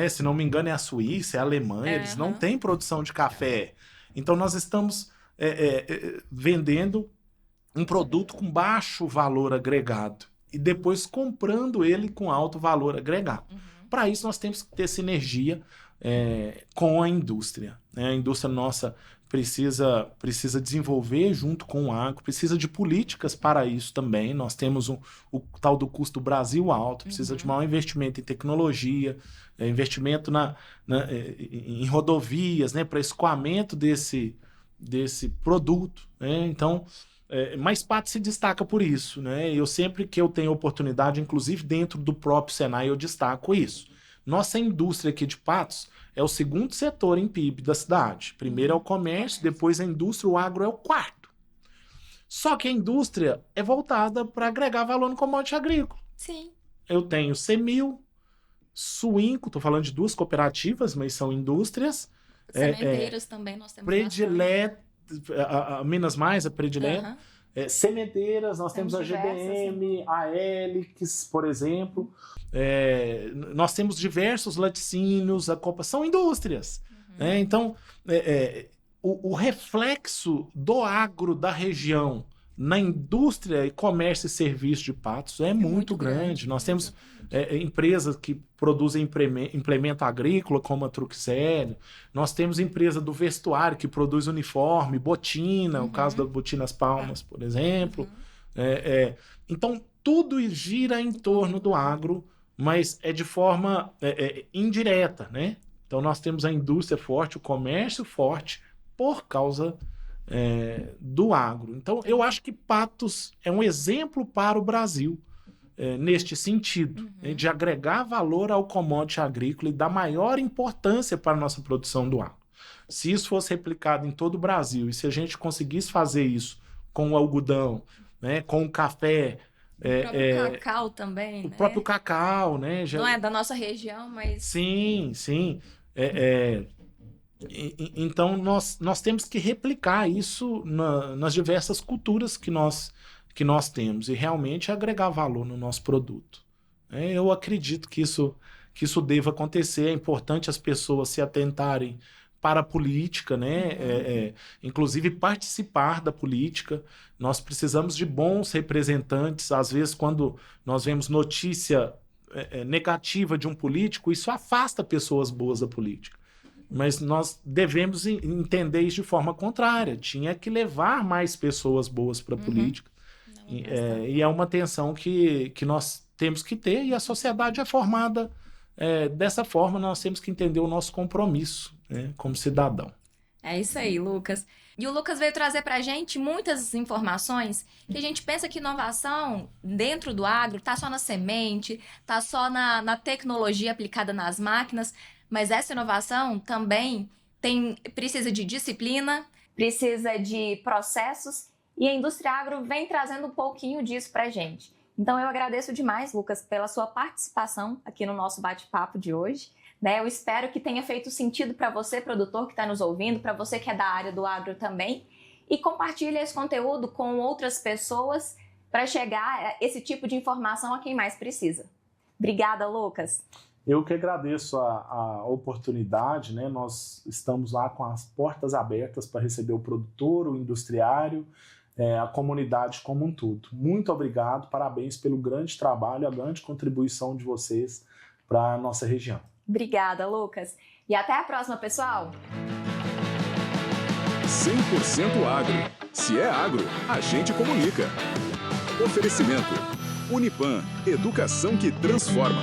Se não me engano, é a Suíça, é a Alemanha. Eles não têm produção de café. Então, nós estamos vendendo um produto com baixo valor agregado e depois comprando ele com alto valor agregado. Para isso, nós temos que ter sinergia com a indústria. A indústria nossa precisa desenvolver junto com o agro, precisa de políticas para isso também. Nós temos o tal do custo Brasil alto, precisa de maior investimento em tecnologia, investimento em rodovias, para escoamento desse produto. Então, mas Patos se destaca por isso. Eu sempre que eu tenho oportunidade, inclusive dentro do próprio Senai, eu destaco isso. Nossa indústria aqui de Patos é o segundo setor em PIB da cidade. Primeiro é o comércio, depois a indústria, o agro é o quarto. Só que a indústria é voltada para agregar valor no commodity agrícola. Sim. Eu tenho Semil, Suinco, estou falando de 2 cooperativas, mas são indústrias. Sementeiros também nós temos. Predileto, a Minas Mais, a Predileto. Sementeiras, nós temos a GDM, a Helix, por exemplo. Nós temos diversos laticínios, a Copa, são indústrias. Então, o reflexo do agro da região na indústria e comércio e serviço de Patos é muito grande. Nós temos empresas que produzem implemento agrícola, como a Truxélio. Nós temos empresa do vestuário que produz uniforme, botina, o caso das Botinas Palmas, por exemplo. Então, tudo gira em torno do agro, mas é de forma indireta, Então, nós temos a indústria forte, o comércio forte, por causa do agro. Então, eu acho que Patos é um exemplo para o Brasil neste sentido, de agregar valor ao commodity agrícola e dar maior importância para a nossa produção do agro. Se isso fosse replicado em todo o Brasil, e se a gente conseguisse fazer isso com o algodão, com o café... O próprio cacau também, O próprio cacau, Já... Não é da nossa região, mas... Sim. Então, nós temos que replicar isso nas diversas culturas que nós temos e realmente agregar valor no nosso produto. Eu acredito que isso deva acontecer. É importante as pessoas se atentarem para a política, inclusive participar da política. Nós precisamos de bons representantes. Às vezes, quando nós vemos notícia negativa de um político, isso afasta pessoas boas da política. Mas nós devemos entender isso de forma contrária. Tinha que levar mais pessoas boas para a política. E é uma tensão que nós temos que ter, e a sociedade é formada dessa forma. Nós temos que entender o nosso compromisso como cidadão. É isso aí, Lucas. E o Lucas veio trazer para a gente muitas informações que a gente pensa que inovação dentro do agro está só na semente, está só na tecnologia aplicada nas máquinas, mas essa inovação também precisa de disciplina, precisa de processos, e a indústria agro vem trazendo um pouquinho disso para a gente. Então eu agradeço demais, Lucas, pela sua participação aqui no nosso bate-papo de hoje. Eu espero que tenha feito sentido para você, produtor, que está nos ouvindo, para você que é da área do agro também, e compartilhe esse conteúdo com outras pessoas para chegar esse tipo de informação a quem mais precisa. Obrigada, Lucas. Eu que agradeço a oportunidade, Nós estamos lá com as portas abertas para receber o produtor, o industriário, a comunidade como um todo. Muito obrigado, parabéns pelo grande trabalho, a grande contribuição de vocês para a nossa região. Obrigada, Lucas. E até a próxima, pessoal! 100% agro. Se é agro, a gente comunica. Oferecimento: Unipam, educação que transforma.